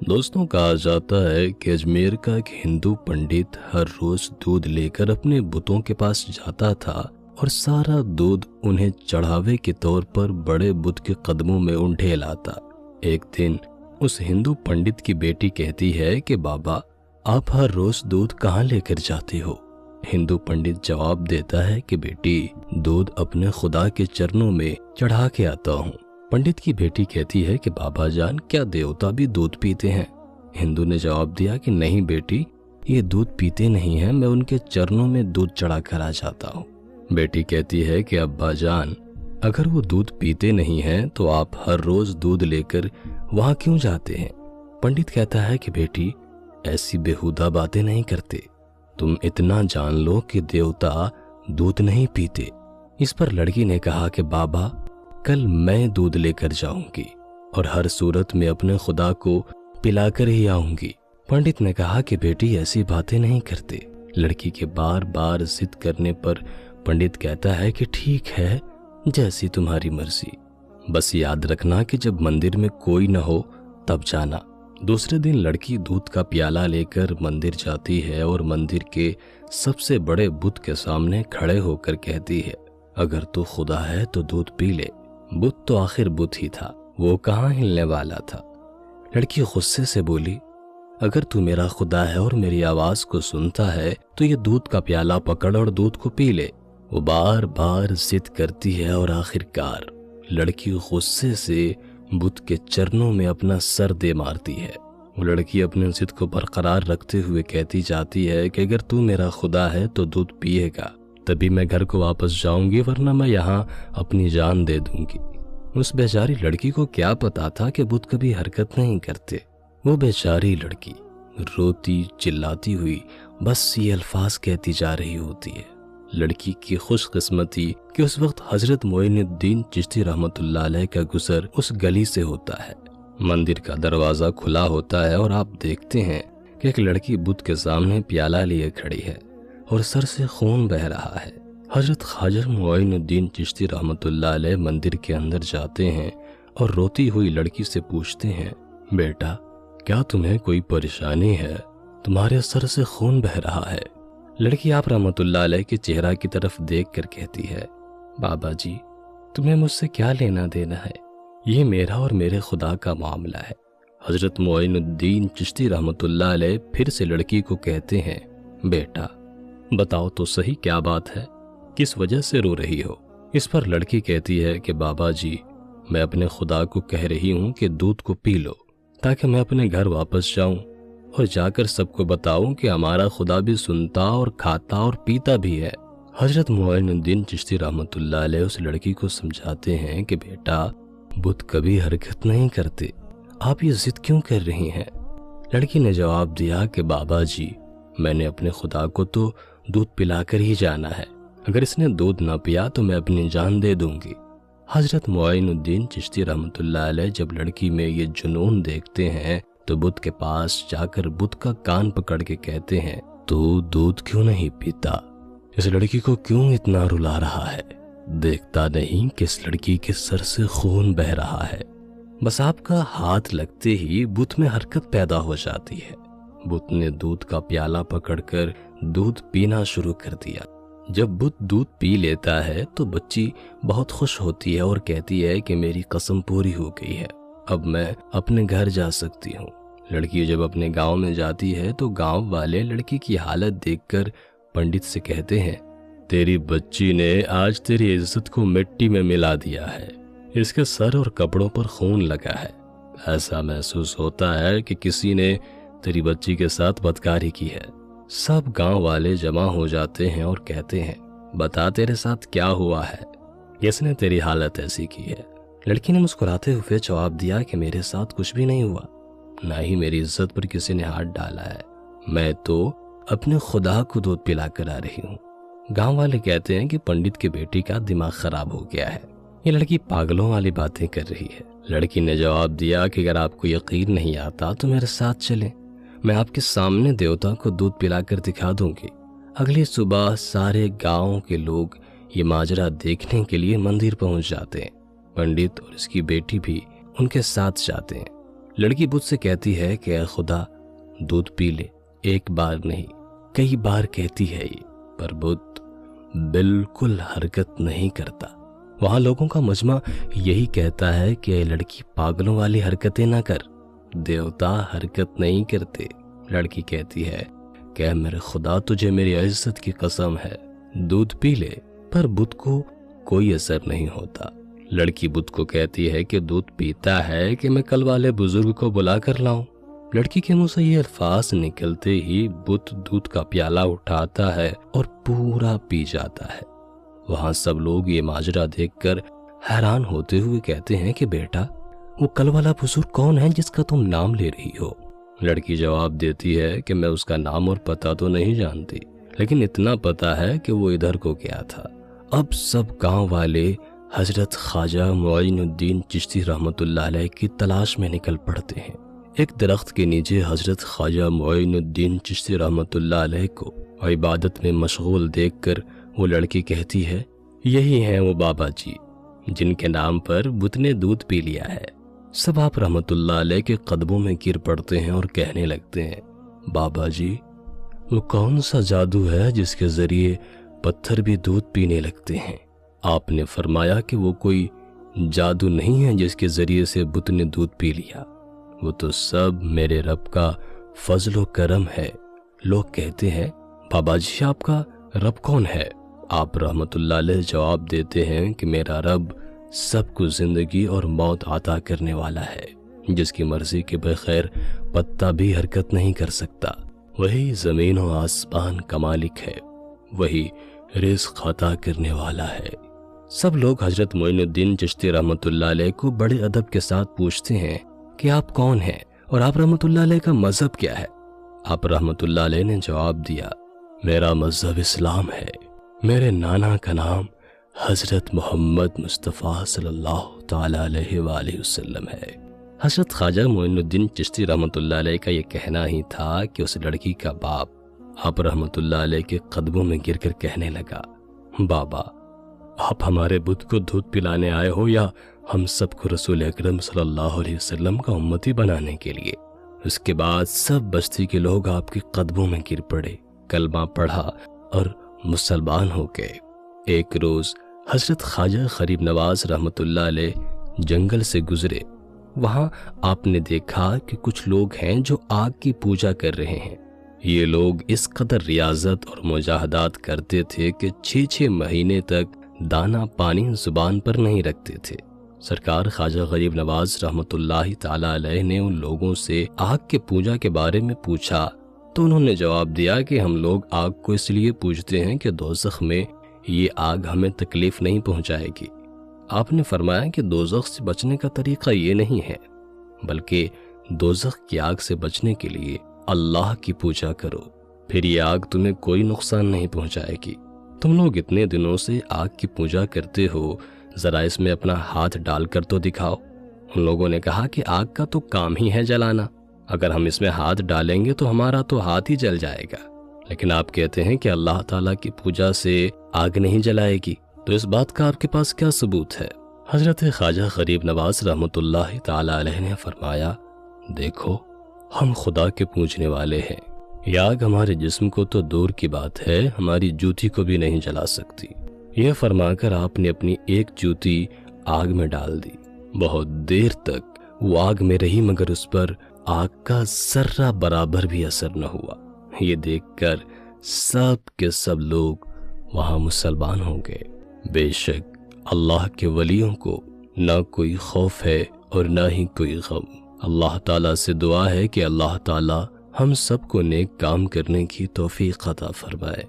دوستوں، کہا جاتا ہے کہ اجمیر کا ایک ہندو پنڈت ہر روز دودھ لے کر اپنے بتوں کے پاس جاتا تھا اور سارا دودھ انہیں چڑھاوے کے طور پر بڑے بت کے قدموں میں انڈھیل آتا۔ ایک دن اس ہندو پنڈت کی بیٹی کہتی ہے کہ بابا، آپ ہر روز دودھ کہاں لے کر جاتے ہو؟ ہندو پنڈت جواب دیتا ہے کہ بیٹی، دودھ اپنے خدا کے چرنوں میں چڑھا کے آتا ہوں۔ پنڈت کی بیٹی کہتی ہے کہ بابا جان، کیا دیوتا بھی دودھ پیتے ہیں؟ ہندو نے جواب دیا کہ نہیں بیٹی، یہ دودھ پیتے نہیں ہیں، میں ان کے چرنوں میں دودھ چڑھا کر آ جاتا ہوں۔ بیٹی کہتی ہے کہ ابا جان، اگر وہ دودھ پیتے نہیں ہیں تو آپ ہر روز دودھ لے کر وہاں کیوں جاتے ہیں؟ پنڈت کہتا ہے کہ بیٹی، ایسی بیہودہ باتیں نہیں کرتے، تم اتنا جان لو کہ دیوتا دودھ نہیں پیتے۔ اس پر لڑکی نے کہا کہ بابا، کل میں دودھ لے کر جاؤں گی اور ہر صورت میں اپنے خدا کو پلا کر ہی آؤں گی۔ پنڈت نے کہا کہ بیٹی، ایسی باتیں نہیں کرتے۔ لڑکی کے بار بار ضد کرنے پر پنڈت کہتا ہے کہ ٹھیک ہے، جیسی تمہاری مرضی، بس یاد رکھنا کہ جب مندر میں کوئی نہ ہو تب جانا۔ دوسرے دن لڑکی دودھ کا پیالہ لے کر مندر جاتی ہے اور مندر کے سب سے بڑے بت کے سامنے کھڑے ہو کر کہتی ہے، اگر تو خدا ہے تو دودھ پی لے۔ بت تو آخر بت ہی تھا، وہ کہاں ہلنے والا تھا۔ لڑکی غصے سے بولی، اگر تو میرا خدا ہے اور میری آواز کو سنتا ہے تو یہ دودھ کا پیالہ پکڑ اور دودھ کو پی لے۔ وہ بار بار ضد کرتی ہے اور آخرکار لڑکی غصے سے بت کے چرنوں میں اپنا سر دے مارتی ہے۔ وہ لڑکی اپنے ضد کو برقرار رکھتے ہوئے کہتی جاتی ہے کہ اگر تو میرا خدا ہے تو دودھ پیے گا، تبھی میں گھر کو واپس جاؤں گی، ورنہ میں یہاں اپنی جان دے دوں گی۔ اس بیچاری لڑکی کو کیا پتا تھا کہ بت کبھی حرکت نہیں کرتے۔ وہ بیچاری لڑکی روتی چلاتی ہوئی بس یہ الفاظ کہتی جا رہی ہوتی ہے۔ لڑکی کی خوش قسمتی کہ اس وقت حضرت معین الدین چشتی رحمۃ اللہ علیہ کا گزر اس گلی سے ہوتا ہے۔ مندر کا دروازہ کھلا ہوتا ہے اور آپ دیکھتے ہیں کہ ایک لڑکی بت کے سامنے پیالہ لیے کھڑی ہے اور سر سے خون بہہ رہا ہے۔ حضرت خواجہ معین الدین چشتی رحمۃ اللہ علیہ مندر کے اندر جاتے ہیں اور روتی ہوئی لڑکی سے پوچھتے ہیں، بیٹا، کیا تمہیں کوئی پریشانی ہے؟ تمہارے سر سے خون بہہ رہا ہے۔ لڑکی آپ رحمۃ اللہ علیہ کے چہرہ کی طرف دیکھ کر کہتی ہے، بابا جی، تمہیں مجھ سے کیا لینا دینا ہے؟ یہ میرا اور میرے خدا کا معاملہ ہے۔ حضرت معین الدین چشتی رحمۃ اللہ علیہ پھر سے لڑکی کو کہتے ہیں، بیٹا، بتاؤ تو صحیح کیا بات ہے، کس وجہ سے رو رہی ہو؟ اس پر لڑکی کہتی ہے کہ بابا جی، میں اپنے خدا کو کہہ رہی ہوں کہ دودھ کو پی لو تاکہ میں اپنے گھر واپس جاؤں اور جا کر سب کو بتاؤں کہ ہمارا خدا بھی سنتا اور کھاتا اور پیتا بھی ہے۔ حضرت معین الدین چشتی رحمۃ اللہ علیہ اس لڑکی کو سمجھاتے ہیں کہ بیٹا، بت کبھی حرکت نہیں کرتے، آپ یہ ضد کیوں کر رہی ہیں؟ لڑکی نے جواب دیا کہ بابا جی، میں نے اپنے خدا کو تو دودھ پلا کر ہی جانا ہے، اگر اس نے دودھ نہ پیا تو میں اپنی جان دے دوں گی۔ حضرت معین الدین چشتی رحمۃ اللہ علیہ جب لڑکی میں یہ جنون دیکھتے ہیں تو بت کے پاس جا کر بت کا کان پکڑ کے کہتے ہیں، تو دودھ کیوں نہیں پیتا؟ اس لڑکی کو کیوں اتنا رلا رہا ہے؟ دیکھتا نہیں کہ اس لڑکی کے سر سے خون بہہ رہا ہے؟ بس آپ کا ہاتھ لگتے ہی بت میں حرکت پیدا ہو جاتی ہے۔ بت نے دودھ کا پیالہ پکڑ کر دودھ پینا شروع کر دیا۔ جب بت دودھ پی لیتا ہے تو بچی بہت خوش ہوتی ہے اور کہتی ہے کہ میری قسم پوری ہو گئی ہے، اب میں اپنے گھر جا سکتی ہوں۔ لڑکی جب اپنے گاؤں میں جاتی ہے تو گاؤں والے لڑکی کی حالت دیکھ کر پنڈت سے کہتے ہیں، تیری بچی نے آج تیری عزت کو مٹی میں ملا دیا ہے، اس کے سر اور کپڑوں پر خون لگا ہے، ایسا محسوس ہوتا ہے کہ کسی نے تیری بچی کے ساتھ بدکاری کی ہے۔ سب گاؤں والے جمع ہو جاتے ہیں اور کہتے ہیں، بتا تیرے ساتھ کیا ہوا ہے، کس نے تیری حالت ایسی کی ہے؟ لڑکی نے مسکراتے ہوئے جواب دیا کہ میرے ساتھ کچھ بھی نہیں ہوا، نہ ہی میری عزت پر کسی نے ہاتھ ڈالا ہے، میں تو اپنے خدا کو دودھ پلا کر آ رہی ہوں۔ گاؤں والے کہتے ہیں کہ پنڈت کی بیٹی کا دماغ خراب ہو گیا ہے، یہ لڑکی پاگلوں والی باتیں کر رہی ہے۔ لڑکی نے جواب دیا کہ اگر آپ کو یقین نہیں آتا تو میرے ساتھ چلیں، میں آپ کے سامنے دیوتا کو دودھ پلا کر دکھا دوں گی۔ اگلی صبح سارے گاؤں کے لوگ یہ ماجرا دیکھنے کے لیے مندر پہنچ جاتے ہیں۔ پنڈت اور اس کی بیٹی بھی ان کے ساتھ جاتے ہیں۔ لڑکی بت سے کہتی ہے کہ اے خدا دودھ پی لے، ایک بار نہیں کئی بار کہتی ہے یہ، پر بت بالکل حرکت نہیں کرتا۔ وہاں لوگوں کا مجمع یہی کہتا ہے کہ اے لڑکی پاگلوں والی حرکتیں نہ کر، دیوتا حرکت نہیں کرتے۔ لڑکی کہتی ہے کہ اے میرے خدا تجھے میری عزت کی قسم ہے، دودھ پی لے، پر بت کو کوئی اثر نہیں ہوتا۔ لڑکی بت کو کہتی ہے کہ دودھ پیتا ہے کہ میں کل والے بزرگ کو بلا کر لاؤں۔ لڑکی کے منہ سے یہ الفاظ نکلتے ہی بت دودھ کا پیالہ اٹھاتا ہے اور پورا پی جاتا ہے۔ وہاں سب لوگ یہ ماجرا دیکھ کر حیران ہوتے ہوئے کہتے ہیں کہ بیٹا وہ کل والا بزرگ کون ہے جس کا تم نام لے رہی ہو؟ لڑکی جواب دیتی ہے کہ میں اس کا نام اور پتہ تو نہیں جانتی، لیکن اتنا پتا ہے کہ وہ ادھر کو گیا تھا۔ اب سب گاؤں والے حضرت خواجہ معین الدین چشتی رحمۃ اللہ علیہ کی تلاش میں نکل پڑتے ہیں۔ ایک درخت کے نیچے حضرت خواجہ معین الدین چشتی رحمۃ اللہ علیہ کو عبادت میں مشغول دیکھ کر وہ لڑکی کہتی ہے یہی ہیں وہ بابا جی جن کے نام پر بت نے دودھ پی لیا ہے۔ سب آپ رحمۃ اللہ علیہ کے قدموں میں گر پڑتے ہیں اور کہنے لگتے ہیں بابا جی وہ کون سا جادو ہے جس کے ذریعے پتھر بھی دودھ پینے لگتے ہیں؟ آپ نے فرمایا کہ وہ کوئی جادو نہیں ہے جس کے ذریعے سے بت نے دودھ پی لیا، وہ تو سب میرے رب کا فضل و کرم ہے۔ لوگ کہتے ہیں بابا جی آپ کا رب کون ہے؟ آپ رحمت اللہ علیہ جواب دیتے ہیں کہ میرا رب سب کو زندگی اور موت عطا کرنے والا ہے، جس کی مرضی کے بغیر پتا بھی حرکت نہیں کر سکتا، وہی زمین و آسمان کا مالک ہے، وہی رزق عطا کرنے والا ہے۔ سب لوگ حضرت معین الدین چشتی رحمت اللہ علیہ کو بڑے ادب کے ساتھ پوچھتے ہیں کہ آپ کون ہیں اور آپ رحمت اللہ علیہ کا مذہب کیا ہے؟ آپ رحمت اللہ علیہ نے جواب دیا میرا مذہب اسلام ہے، میرے نانا کا نام حضرت محمد مصطفیٰ صلی اللہ تعالی علیہ وآلہ وسلم ہے۔ حضرت خواجہ معین الدین چشتی رحمت اللہ علیہ کا یہ کہنا ہی تھا کہ اس لڑکی کا باپ آپ رحمت اللہ علیہ کے قدموں میں گر کر کہنے لگا بابا آپ ہمارے بت کو دودھ پلانے آئے ہو یا ہم سب کو رسول اکرم صلی اللہ علیہ وسلم کا امتی بنانے کے لیے؟ اس کے بعد سب بستی کے لوگ آپ کے قدموں میں گر پڑے، کلمہ پڑھا اور مسلمان ہو گئے۔ ایک روز حضرت خواجہ غریب نواز رحمت اللہ علیہ جنگل سے گزرے، وہاں آپ نے دیکھا کہ کچھ لوگ ہیں جو آگ کی پوجا کر رہے ہیں۔ یہ لوگ اس قدر ریاضت اور مجاہدات کرتے تھے کہ 6 مہینے تک دانہ پانی زبان پر نہیں رکھتے تھے۔ سرکار خواجہ غریب نواز رحمت اللہ تعالی علیہ نے ان لوگوں سے آگ کے پوجا کے بارے میں پوچھا تو انہوں نے جواب دیا کہ ہم لوگ آگ کو اس لیے پوجتے ہیں کہ دوزخ میں یہ آگ ہمیں تکلیف نہیں پہنچائے گی۔ آپ نے فرمایا کہ دوزخ سے بچنے کا طریقہ یہ نہیں ہے، بلکہ دوزخ کی آگ سے بچنے کے لیے اللہ کی پوجا کرو، پھر یہ آگ تمہیں کوئی نقصان نہیں پہنچائے گی۔ تم لوگ اتنے دنوں سے آگ کی پوجا کرتے ہو، ذرا اس میں اپنا ہاتھ ڈال کر تو دکھاؤ۔ ان لوگوں نے کہا کہ آگ کا تو کام ہی ہے جلانا، اگر ہم اس میں ہاتھ ڈالیں گے تو ہمارا تو ہاتھ ہی جل جائے گا، لیکن آپ کہتے ہیں کہ اللہ تعالیٰ کی پوجا سے آگ نہیں جلائے گی، تو اس بات کا آپ کے پاس کیا ثبوت ہے؟ حضرت خواجہ غریب نواز رحمت اللہ تعالی علیہ نے فرمایا دیکھو ہم خدا کے پوجنے والے ہیں، یہ آگ ہمارے جسم کو تو دور کی بات ہے ہماری جوتی کو بھی نہیں جلا سکتی۔ یہ فرما کر آپ نے اپنی ایک جوتی آگ میں ڈال دی، بہت دیر تک وہ آگ میں رہی مگر اس پر آگ کا ذرہ برابر بھی اثر نہ ہوا۔ یہ دیکھ کر سب کے سب لوگ وہاں مسلمان ہو گئے۔ بے شک اللہ کے ولیوں کو نہ کوئی خوف ہے اور نہ ہی کوئی غم۔ اللہ تعالیٰ سے دعا ہے کہ اللہ تعالیٰ ہم سب کو نیک کام کرنے کی توفیق عطا فرمائے۔